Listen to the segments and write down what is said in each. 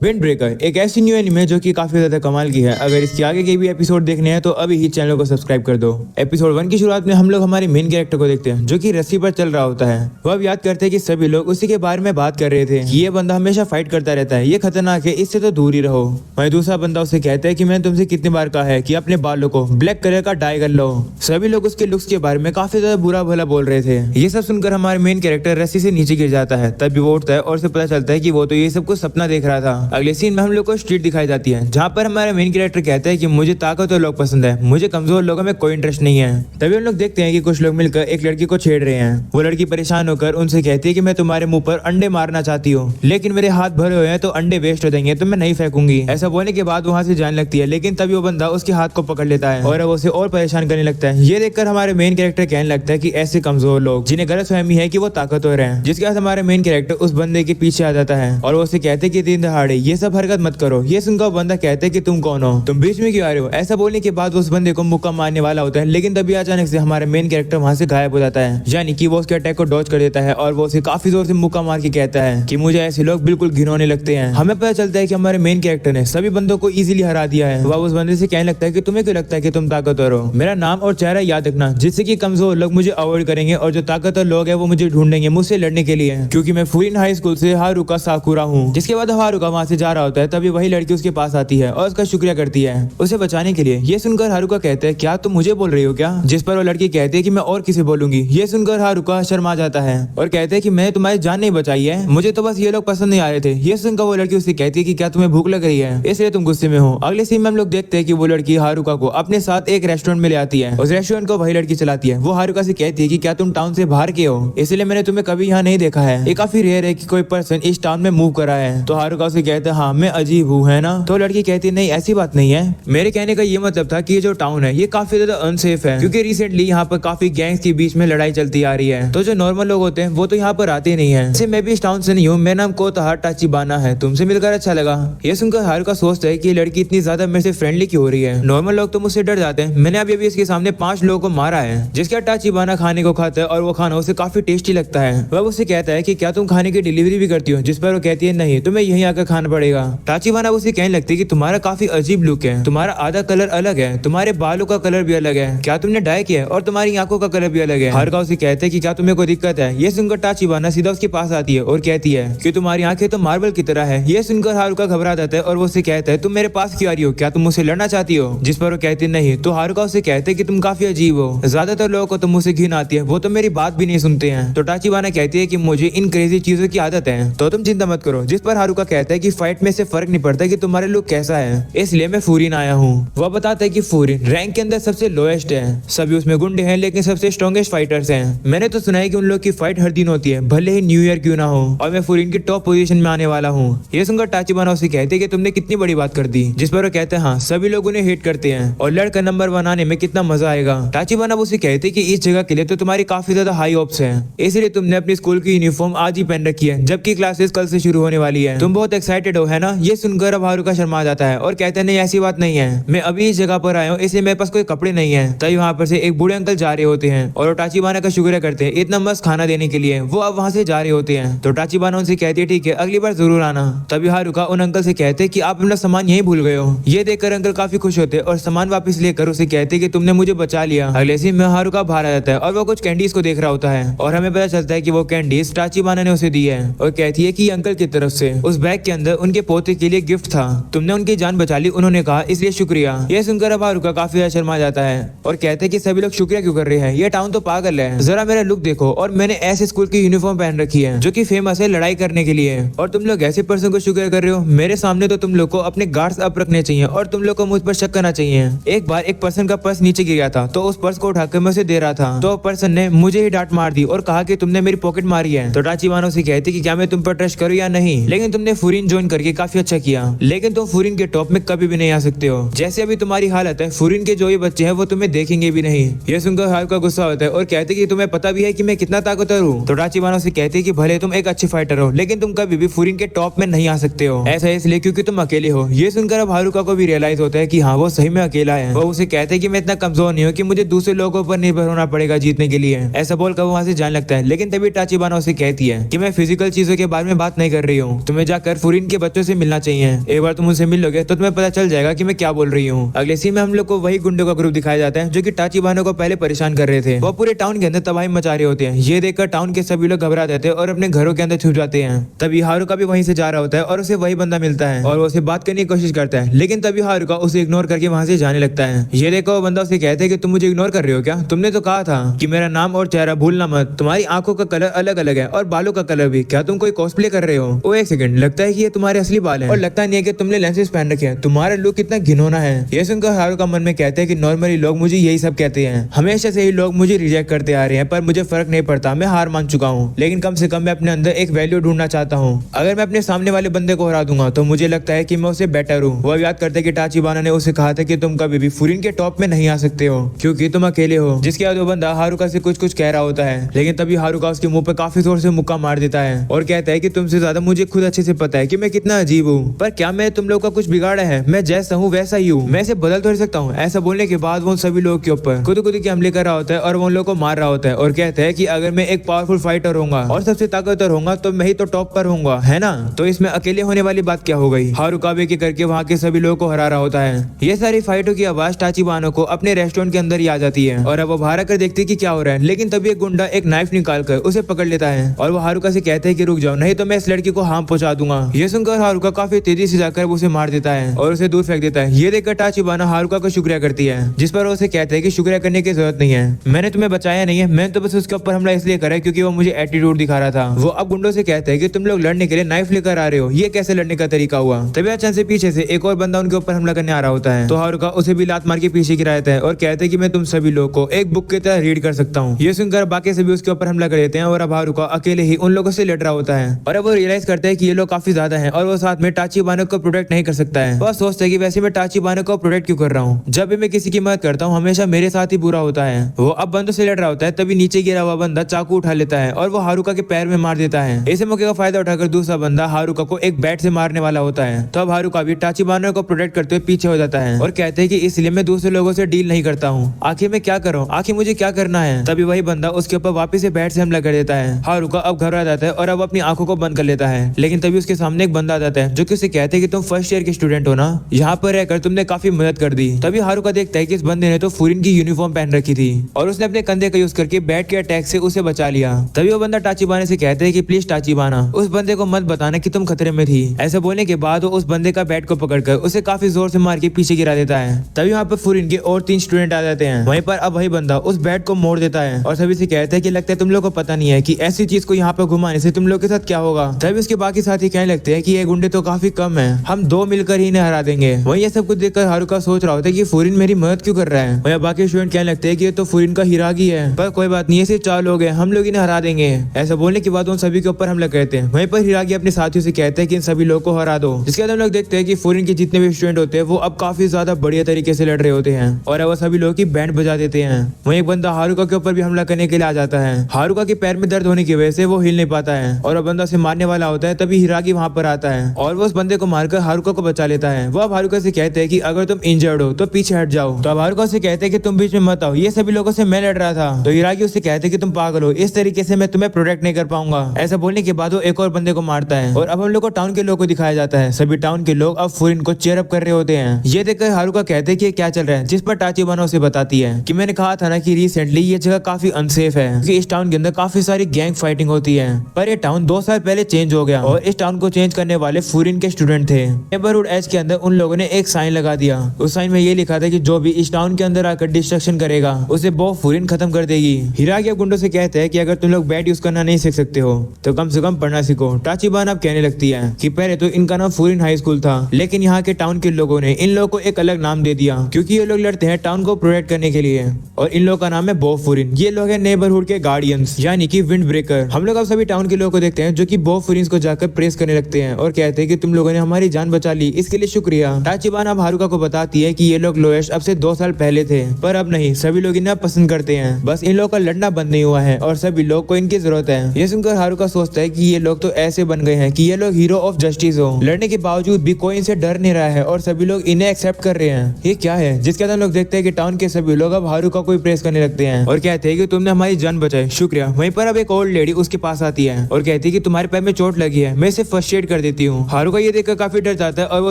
Wind breaker एक ऐसी new anime जो कि काफी ज्यादा कमाल की है। अगर इसके आगे के भी एपिसोड देखने हैं तो अभी ही चैनल को सब्सक्राइब कर दो। एपिसोड 1 की शुरुआत में हम लोग हमारे मेन कैरेक्टर को देखते हैं जो कि रस्सी पर चल रहा होता है। वह अब याद करते हैं कि सभी लोग उसी के बारे में बात कर रहे थे कि ये बंदा हमेशा फाइट करता रहता है, ये खतरनाक है, इससे तो दूर ही रहो। वहीं दूसरा बंदा उसे कहता है कि मैंने तुमसे कितनी बार कहा है कि अपने बालों को ब्लैक कलर का डाई कर लो। सभी लोग उसके लुक्स के बारे में काफी ज्यादा बुरा भला बोल रहे थे। ये सब सुनकर हमारे मेन कैरेक्टर रस्सी से नीचे गिर जाता है। तभी वो उठता है और उसे पता चलता है कि वो तो ये सब कुछ सपना देख रहा था। अगले सीन में हम लोग को स्ट्रीट दिखाई जाती है जहाँ पर हमारा मेन कैरेक्टर कहता है कि मुझे ताकतवर लोग पसंद है, मुझे कमजोर लोगों में कोई इंटरेस्ट नहीं है। तभी हम लोग देखते हैं कि कुछ लोग मिलकर एक लड़की को छेड़ रहे हैं। वो लड़की परेशान होकर उनसे कहती है कि मैं तुम्हारे मुंह पर अंडे मारना चाहती हूँ, लेकिन मेरे हाथ भरे हुए हैं तो अंडे वेस्ट हो जाएंगे, तो मैं नहीं फेंकूंगी। ऐसा बोलने के बाद वहाँ से जाने लगती है, लेकिन तभी वो बंदा उसके हाथ को पकड़ लेता है और उसे और परेशान करने लगता है। ये देखकर हमारे मेन कैरेक्टर कहने लगता है कि ऐसे कमजोर लोग जिन्हें गलतफहमी है कि वो ताकतवर हैं, जिसके बाद हमारे मेन कैरेक्टर उस बंदे के पीछे आ जाता है और वो उसे कहते हैं कि दिन दहाड़े ये सब हरकत मत करो। ये सुनकर वो बंदा कहते हैं कि तुम कौन हो, तुम बीच में क्यों आ रहे हो। ऐसा बोलने के बाद उस बंदे को मुक्का मारने वाला होता है, लेकिन तभी अचानक से हमारा मेन कैरेक्टर वहां से गायब हो जाता है। यानी कि वो उसके अटैक को डॉज कर देता है और वो उसे काफी जोर से मुक्का मार के कहता है कि मुझे ऐसे लोग बिल्कुल घिनौने लगते हैं। हमें पता चलता है कि हमारे मेन कैरेक्टर ने सभी बंदों को इजीली हरा दिया है। वह उस बंदे से कहने लगता है कि तुम्हें क्यों लगता है कि तुम ताकतवर हो, मेरा नाम और चेहरा याद रखना, जिससे कि कमजोर लोग मुझे अवॉइड करेंगे और जो ताकतवर लोग हैं वो मुझे ढूंढेंगे मुझसे लड़ने के लिए, क्योंकि मैं फूरिन हाई स्कूल से हारुका साकुरा हूँ। जिसके बाद हारुका वहाँ से जा रहा होता है, तभी वही लड़की उसके पास आती है और उसका शुक्रिया करती है उसे बचाने के लिए। ये सुनकर हारुका कहते हैं क्या तुम मुझे बोल रही हो क्या, जिस पर वो लड़की कहती है कि मैं और किसे बोलूंगी। ये सुनकर हारुका शर्मा जाता है और कहते हैं कि मैंने तुम्हारी जान नहीं बचाई है, मुझे तो बस ये लोग पसंद नहीं आ रहे थे। ये सुनकर वो लड़की उससे कहती है कि क्या तुम्हें भूख लग रही है इसलिए तुम गुस्से में हो। अगले सीन में हम लोग देखते हैं कि वो लड़की हारुका को अपने साथ एक रेस्टोरेंट में ले आती है। उस रेस्टोरेंट को वही लड़की चलाती है। वो हारुका से कहती है कि क्या तुम टाउन से बाहर के हो, इसलिए मैंने तुम्हें कभी यहाँ नहीं देखा है, ये काफी रेयर है कि कोई पर्सन इस टाउन में मूव करा है। तो हारुका उसे कहता है हाँ मैं अजीब हूँ है ना। तो लड़की कहती है नहीं ऐसी बात नहीं है, मेरे कहने का ये मतलब था कि ये जो टाउन है ये काफी ज्यादा अनसेफ है, क्योंकि रिसेंटली यहाँ पर काफी गैंग्स के बीच में लड़ाई चलती आ रही है। तो जो नॉर्मल लोग होते हैं वो तो यहाँ पर आते नहीं है। मैं भी इस टाउन से नहीं हूँ, मेरा नाम कोताहार टाचिबाना है, तुमसे मिलकर अच्छा लगा। ये सुनकर हारुका सोचता है कि ये लड़की इतनी ज्यादा मेरे से फ्रेंडली क्यों हो रही है, नॉर्मल लोग तो मुझसे डर जाते हैं। मैंने अभी इसके सामने 5 लोगों को मारा है। जिसका टाचिबाना खाने को खाता है और वो खाना उसे काफी टेस्टी लगता है। वह उससे कहता है कि क्या तुम खाने की डिलीवरी भी करती हो, जिस पर वो कहती है नहीं तुम्हें यहीं आकर खाना पड़ेगा। टाचिबाना उसे कहने लगती है कि तुम्हारा काफी अजीब लुक है, तुम्हारा आधा कलर अलग है, तुम्हारे बालों का कलर भी अलग है, क्या तुमने डाई किया है, और तुम्हारी आंखों का कलर भी अलग है। हारुका उसे कहते हैं कि क्या तुम्हें कोई दिक्कत है। ये सुनकर टाचिबाना सीधा उसके पास आती है और कहती है कि तुम्हारी आंखें तो मार्बल की तरह है। ये सुनकर हारुका घबरा जाता है और वो उसे कहता है तुम मेरे पास क्यों आ रही हो, क्या तुम मुझसे लड़ना चाहती हो। जिस पर वो कहती नहीं। तो हारुका उसे कहते हैं कि तुम काफी अजीब हो, ज्यादातर लोगों को तो मुझसे घिन आती है, वो तो मेरी बात भी नहीं सुनते हैं। तो टाचिबाना कहती है कि मुझे इन क्रेजी चीजों की आदत है, तो तुम चिंता मत करो। जिस पर हारुका कहता है कि फाइट में से फर्क नहीं पड़ता कि तुम्हारे लुक कैसा है, इसलिए मैं फूरिन आया हूँ। वह बताता है कि फूरिन रैंक के अंदर सबसे लोएस्ट है, सभी उसमें गुंडे हैं लेकिन सबसे स्ट्रॉन्गेस्ट फाइटर्स हैं। मैंने तो सुना है कि उन लोग की फाइट हर दिन होती है, भले ही न्यू ईयर क्यों ना हो, और मैं फूरिन की टॉप पोजीशन में आने वाला हूँ। ये सुनकर टाचिबाना उसे कहते हैं कि तुमने कितनी बड़ी बात कर दी। जिस पर वो कहते हैं हाँ सभी लोग उन्हें हेट करते हैं और लड़का नंबर 1 आने में कितना मजा आएगा। टाचिबाना उसे कहते हैं कि इस जगह के लिए तो तुम्हारी काफी ज्यादा हाई होप्स है, इसलिए तुमने अपनी स्कूल की यूनिफॉर्म आज ही पहन रखी है, जबकि क्लासेस कल से शुरू होने वाली है। तुम बहुत एक्साइटेड हो है ना। ये सुनकर अब हारुका शर्मा जाता है और कहते हैं नहीं ऐसी बात नहीं है, मैं अभी इस जगह पर आया हूँ, इसलिए मेरे पास कोई कपड़े नहीं है। तभी वहाँ पर से एक बूढ़े अंकल जा रहे होते हैं और टाचिबाना का शुक्रिया करते हैं इतना मस्त खाना देने के लिए। वो अब वहाँ से जा रहे होते हैं। तो टाचिबाना उनसे कहती है ठीक है अगली बार जरूर आना। तभी हारुका उन अंकल से कहते हैं कि आप अपना सामान यहीं भूल गए हो। ये देखकर अंकल काफी खुश होते हैं और सामान वापस लेकर उसे कहते हैं कि तुमने मुझे बचा लिया। अगले सीन में हारुका बाहर आ जाता है और वो कुछ कैंडीज को देख रहा होता है और हमें पता चलता है कि वो कैंडीज टाचिबाना ने उसे दी है और कहती है कि अंकल की तरफ से उस बैग के अंदर उनके पोते के लिए गिफ्ट था, तुमने उनकी जान बचा ली, उन्होंने कहा इसलिए शुक्रिया। ये सुनकर अब हारुका काफी ज्यादा शर्मा जाता है और कहते हैं कि सभी लोग शुक्रिया क्यों कर रहे हैं, ये टाउन तो पागल है, जरा मेरा लुक देखो, और मैंने ऐसे स्कूल की यूनिफॉर्म पहन रखी है जो कि फेमस है लड़ाई करने के लिए, और तुम लोग ऐसे पर्सन को शुक्रिया कर रहे हो। मेरे सामने तो तुम लोग को अपने गार्ड्स अप रखने चाहिए और तुम लोग को मुझ पर शक करना चाहिए। एक बार एक पर्सन का पर्स नीचे गिर गया था, तो उस पर्स को उठाकर मैं उसे दे रहा था, तो पर्सन ने मुझे ही डांट मार दी और कहा कि तुमने मेरी पॉकेट मारी है। तो टाचिबाना से कहती कि क्या मैं तुम पर ट्रस्ट करूं या नहीं, लेकिन तुमने फूरिन ज्वाइन करके काफी अच्छा किया, लेकिन तुम फूरिन के टॉप में कभी भी नहीं आ सकते हो। जैसे अभी तुम्हारी हालत है, फूरिन के जो ये बच्चे हैं वो तुम्हें देखेंगे भी नहीं। ये सुनकर हारुका गुस्सा होता है और कहते कि तुम्हें पता भी है कि मैं कितना ताकतवर हूँ। तो टाचिबाना से कहते कि भले तुम एक अच्छे फाइटर हो, लेकिन तुम कभी भी फूरिन के टॉप में नहीं आ सकते हो। ऐसा इसलिए क्योंकि तुम अकेले हो। ये सुनकर अब हारुका को भी रियलाइज होता है कि हाँ वो सही में अकेला है। वो उसे कहते हैं कि मैं इतना कमजोर नहीं हूँ कि मुझे दूसरे लोगों पर निर्भर होना पड़ेगा जीतने के लिए। ऐसा बोलकर वो वहाँ से जाने लगता है, लेकिन तभी टाचिबाना उसे कहती है कि मैं फिजिकल चीजों के बारे में बात नहीं कर रही हूँ, तुम्हें जाकर फूरिन के बच्चों से मिलना चाहिए। एक बार तुम उनसे मिल लोगे तो तुम्हें पता चल जाएगा कि मैं क्या बोल रही हूँ। अगले सीन में हम लोग को वही गुंडों का ग्रुप दिखाया जाता है जो कि टाचिबाना को पहले परेशान कर रहे थे। वो पूरे टाउन के अंदर तबाही मचा रहे होते हैं। ये देखकर टाउन के सभी लोग घबरा जाते हैं और अपने घरों के अंदर छुप जाते हैं। तभी हारुका भी वहीं से जा रहा होता है और उसे वही बंदा मिलता है और वो उसे बात करने की कोशिश करता है, लेकिन तभी हारुका उसे इग्नोर करके वहां से जाने लगता है। ये देखो वो बंदा उसे कहता है कि तुम मुझे इग्नोर कर रहे हो क्या? तुमने तो कहा था कि मेरा नाम और चेहरा भूलना मत। तुम्हारी आंखों का कलर अलग अलग है और बालों का कलर भी। क्या तुम कोई कॉस्प्ले कर रहे हो? ओ एक सेकंड, लगता है कि ये तुम्हारे असली बाल हैं और लगता नहीं है कि तुमने लेंसेज पहन रखे हैं। तुम्हारा लुक कितना घिनौना है। ये सुनकर हारुका मन में कहते हैं कि नॉर्मली लोग मुझे यही सब कहते हैं, हमेशा से ही लोग मुझे रिजेक्ट करते आ रहे हैं, पर मुझे फर्क नहीं पड़ता, मैं हार मान चुका हूँ। लेकिन कम से कम मैं अपने अंदर एक वैल्यू ढूंढना चाहता हूँ। अगर मैं अपने सामने वाले बंदे को हरा दूंगा तो मुझे लगता है कि मैं उससे बेटर हूँ। वो याद करते कि टाचिबाना ने उसे कहा था कि तुम कभी भी फुरिन के टॉप में नहीं आ सकते हो क्योंकि तुम अकेले हो। जिसके बाद वो बंदा हारुका से कुछ कुछ कह रहा होता है, लेकिन तभी हारुका उसके मुंह पे काफी जोर से मुक्का मार देता है और कहता है कि तुमसे ज्यादा मुझे खुद अच्छे से पता है कि मैं कितना अजीब हूँ, पर क्या मैं तुम लोग का कुछ बिगाड़ा है? मैं जैसा हूँ वैसा ही हूँ, मैं इसे बदल तो नहीं सकता हूँ। ऐसा बोलने के बाद वो सभी लोग के ऊपर खुद के हमले कर रहा होता है और वो उन लोगों को मार रहा होता है और कहता है कि अगर मैं एक पावरफुल फाइटर होऊंगा और सबसे ताकतवर होऊंगा तो मैं ही तो टॉप पर होऊंगा, है ना? तो इसमें अकेले होने वाली बात क्या हो गई? हारुका भी करके वहाँ के सभी लोगों को हरा रहा होता है। ये सारी फाइटों की आवाज टाचिबाना को अपने रेस्टोरेंट के अंदर ही आ जाती है और अब वो बाहर आकर देखती है कि क्या हो रहा है। लेकिन तभी एक गुंडा एक नाइफ निकाल कर उसे पकड़ लेता है और वो हारुका से कहते हैं कि रुक जाओ, नहीं तो मैं इस लड़की को हार्म पहुंचा दूंगा। ये सुनकर हारुका काफी तेजी से जाकर उसे मार देता है और उसे दूर फेंक देता है। ये देखकर टाचिबाना हारुका को शुक्रिया करती है, जिस पर उसे कहते हैं कि शुक्रिया करने की जरूरत नहीं है, मैंने तुम्हें बचाया नहीं है, मैंने तो बस उसके ऊपर हमला इसलिए करा क्योंकि वो मुझे एटीट्यूड दिखा रहा था। वो अब गुंडों से कहते हैं कि तुम लोग लड़ने के लिए नाइफ लेकर आ रहे हो, ये कैसे लड़ने का तरीका हुआ? तभी अचानक से पीछे से एक और बंदा उनके ऊपर हमला करने आ रहा होता है तो हारुका उसे भी लात मार के पीछे गिराता है और कहते हैं कि मैं तुम सभी लोग को एक बुक की तरह रीड कर सकता हूँ। ये सुनकर बाकी सभी उसके ऊपर हमला कर देते हैं और अब हारुका अकेले ही उन लोगों से लड़ रहा होता है और अब वो रियलाइज करता है कि ये लोग काफी ज्यादा हैं और वो साथ में टाचिबाना को प्रोटेक्ट नहीं कर सकता है। वो सोचता है कि वैसे मैं टाचिबाना को प्रोटेक्ट क्यों कर रहा हूँ, जब भी मैं किसी की मदद करता हूँ हमेशा मेरे साथ ही बुरा होता है। वो अब बंदों से लड़ रहा होता है तभी नीचे गिरा हुआ बंदा चाकू उठा लेता है और वो हारुका के पैर में मार देता है। इसे मौके का फायदा उठाकर दूसरा बंदा हारुका को एक बैट से मारने वाला होता है तो अब हारुका भी टाचिबाना को प्रोटेक्ट करते हुए पीछे हो जाता है और कहते हैं कि इसलिए मैं दूसरे लोगों से डील नहीं करता हूँ, आखिर मैं क्या करूँ, आखिर मुझे क्या करना है? तभी वही बंदा उसके ऊपर वापस से बैट से हमला कर देता है। हारुका अब घबरा जाता है और अब अपनी आंखों को बंद कर लेता है, लेकिन तभी उसके सामने एक बंदा आ जाता है जो कि उसे कहते हैं कि तुम फर्स्ट ईयर के स्टूडेंट हो ना, यहाँ पर रहकर तुमने काफी मदद कर दी। तभी हारुका देखता है कि इस बंदे ने तो फुरिन की यूनिफॉर्म पहन रखी थी और उसने अपने कंधे का यूज करके बैट के अटैक से उसे बचा लिया। तभी वो बंदा टाचिबाना से कहते हैं कि प्लीज टाचिबाना उस बंदे को मत बताना कि तुम खतरे में थी। ऐसा बोलने के बाद वो उस बंदे का बैट को पकड़कर उसे काफी जोर से मार के पीछे गिरा देता है। तभी वहाँ पर फुरिन के और 3 स्टूडेंट आ जाते हैं। वहीं पर अब वही बंदा उस बैट को मोड़ देता है और सभी से कहता है कि लगता है तुम लोग को पता नहीं है कि ऐसी चीज को यहाँ पर घुमाने से तुम लोग के साथ क्या होगा। तभी उसके बाकी साथी कहने लगते हैं कि ये गुंडे तो काफी कम है, हम 2 मिलकर ही इन्हें हरा देंगे। वही ये सब कुछ देखकर हारुका सोच रहा होता है कि फुरिन मेरी मदद क्यों कर रहा है। वही बाकी स्टूडेंट कहने लगते हैं कि ये तो फुरिन का हिरागी है, पर कोई बात नहीं, ऐसे 4 लोग हैं, हम लोग इन्हें हरा देंगे। ऐसा बोलने के बाद उन सभी के ऊपर हमला करते हैं। वहीं पर हिरागी अपने साथियों से कहते हैं कि इन सभी लोगों को हरा दो। जिसके बाद हम लोग देखते हैं कि फुरिन के जितने भी स्टूडेंट होते हैं वो अब काफी ज्यादा बढ़िया तरीके से लड़ रहे होते हैं और वो सभी लोग की बैंड बजा देते हैं। वहीं एक बंदा हारुका के ऊपर भी हमला करने के लिए आ जाता है। हारुका के पैर में दर्द होने की वजह से वो हिल नहीं पाता है और वो बंदा उसे मारने वाला होता है। तभी हिरागी वहां पर आता है और वो उस बंदे को मारकर हारुका को बचा लेता है। वो अब हारुका से कहते हैं कि अगर तुम इंजर्ड हो तो पीछे हट जाओ। तो अब हारुका से कहते हैं कि तुम बीच में मत आओ, ये सभी लोगों से मैं लड़ रहा था। तो हिरागी उससे कहते हैं कि तुम पागल हो, इस तरीके से मैं तुम्हें प्रोटेक्ट नहीं कर पाऊंगा। ऐसा बोलने के बाद वो एक और बंदे को मारता है और अब हम लोग को टाउन के लोगों को दिखाया जाता है। सभी टाउन के लोग अब फुरिन को चीयर अप कर रहे होते हैं। ये देखकर हारुका कहते हैं कि क्या चल रहा है, जिस पर टाचिबाना उसे बताती है कि मैंने कहा था ना कि रिसेंटली ये जगह काफी अनसेफ है क्योंकि इस टाउन के अंदर काफी सारी गैंग फाइटिंग होती है। पर ये टाउन 2 साल पहले चेंज हो गया और इस टाउन को चेंज करने वाले फुरिन के स्टूडेंट थे। नेबरहुड एज के अंदर उन लोगों ने एक साइन लगा दिया। उस साइन में ये लिखा था कि जो भी इस टाउन के अंदर आकर डिस्ट्रक्शन करेगा उसे वो फुरिन खत्म कर देगी। हिरागी गुंडों से कहते हैं कि अगर तुम लोग बैट यूज करना नहीं सीख सकते हो तो कम से कम पढ़ना सीखो। टाचिबाना अब कहने लगती है कि पहले तो इनका नाम फुरिन हाई स्कूल था, लेकिन यहाँ के टाउन के लोगों ने इन लोगों को एक अलग नाम दे दिया क्योंकि ये लोग लड़ते हैं टाउन को प्रोटेक्ट करने के लिए और इन लोगों का नाम है बो फुरिन। ये लोग हैं नेबरहुड के गार्डियंस यानी कि विंड ब्रेकर। हम लोग अब सभी टाउन के लोगों को देखते हैं जो कि बो फुरिन को जाकर प्रेस करने लगते हैं और कहते हैं कि तुम लोगों ने हमारी जान बचा ली, इसके लिए शुक्रिया। टाचिबाना अब हारुका को बताती है कि ये लोग लोएस्ट अब से 2 साल पहले थे, पर अब नहीं, सभी लोग इन्हें पसंद करते हैं, बस इन लोगों का लड़ना बंद नहीं हुआ है और सभी लोग को इनकी जरूरत है। ये सुनकर हारुका सोचता है कि ये लोग तो ऐसे बन गए हैं कि ये लोग हीरो ऑफ जस्टिस हो, लड़ने के बावजूद भी कोई इनसे डर नहीं रहा है और सभी लोग इन्हें एक्सेप्ट कर रहे हैं। ये क्या है? जिसके बाद हम लोग देखते हैं कि टाउन के सभी लोग अब हारुका को प्रेस करने लगते हैं और कहते हैं कि तुमने हमारी जान बचाई, शुक्रिया। वहीं पर अब एक ओल्ड लेडी उसके पास आती है और कहती है कि तुम्हारे पैर में चोट लगी है, मैं इसे फर्स्ट एड कर कर देती हूँ। हारुका ये देखकर काफी डर जाता है और वो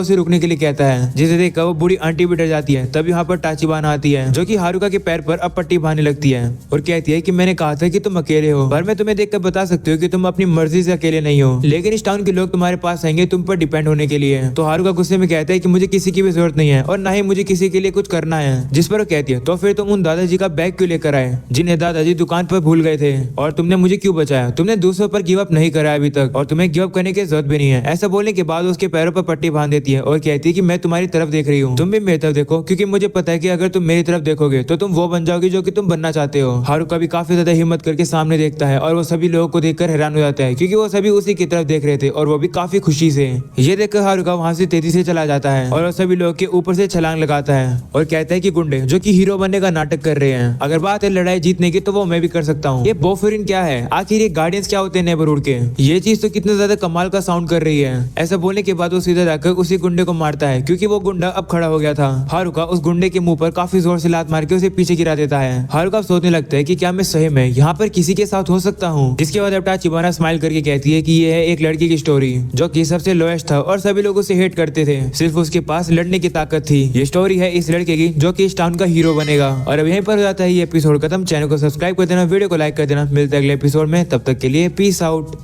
उसे रुकने के लिए कहता है, जिसे देखकर वो बूढ़ी आंटी भी डर जाती है। तब यहाँ पर टाचिबाना आती है जो कि हारुका के पैर पर अब पट्टी बांधने लगती है और कहती है कि मैंने कहा था कि तुम अकेले हो, पर मैं तुम्हें देखकर बता सकती हूँ कि तुम अपनी मर्जी से अकेले नहीं हो, लेकिन इस टाउन के लोग तुम्हारे पास आएंगे तुम पर डिपेंड होने के लिए। तो हारुका गुस्से में कहता है कि मुझे किसी की भी जरूरत नहीं है और ना ही मुझे किसी के लिए कुछ करना है। जिस पर वो कहती है, तो फिर तुम उन दादाजी का बैग क्यों लेकर आए जिन्हें दादाजी दुकान पर भूल गए थे, और तुमने मुझे क्यों बचाया? तुमने दूसरों पर गिव अप नहीं करा अभी तक और तुम्हें गिव अप करने की जरूरत भी नहीं है। ऐसा बोलने के बाद उसके पैरों पर पट्टी बांध देती है और कहती है कि मैं तुम्हारी तरफ देख रही हूँ, तुम भी मेरी तरफ देखो, क्योंकि मुझे पता है कि अगर तुम मेरी तरफ देखोगे तो तुम वो बन जाओगे जो कि तुम बनना चाहते हो। हारुका भी काफी ज्यादा हिम्मत करके सामने देखता है और वो सभी लोगों को देखकर हैरान हो जाता है, क्योंकि वो सभी उसी की तरफ देख रहे थे और वो भी काफी खुशी से। ये देखकर हारुका वहाँ से तेजी से चला जाता है और वो सभी लोगों के ऊपर से छलांग लगाता है और कहता है कि गुंडे जो कि हीरो बनने का नाटक कर रहे हैं, अगर बात है लड़ाई जीतने की तो वो मैं भी कर सकता हूँ। ये बोफरिन क्या है? आखिर ये गार्डियंस क्या होते हैं नेबरहुड के? ये चीज तो कितना ज्यादा कमाल का साउंड कर रही है। ऐसा बोलने के बाद वो सीधा जाकर उसी गुंडे को मारता है, क्योंकि वो गुंडा अब खड़ा हो गया था। हारुका उस गुंडे के मुंह पर काफी जोर से लात मार के उसे पीछे गिरा देता है। हारुका सोचने लगता है कि क्या मैं सही में यहाँ पर किसी के साथ हो सकता हूँ। जिसके बाद अब टाचिबाना स्माइल करके कहती है कि ये है एक लड़की की स्टोरी जो कि सबसे लोएस्ट था और सभी लोग उसे हेट करते थे, सिर्फ उसके पास लड़ने की ताकत थी। ये स्टोरी है इस लड़के की जो कि इस टाउन का हीरो बनेगा। और अब यहीं पर हो जाता है ये एपिसोड खत्म। चैनल को सब्सक्राइब कर देना, वीडियो को लाइक कर देना। मिलते हैं अगले एपिसोड में, तब तक के लिए पीस आउट।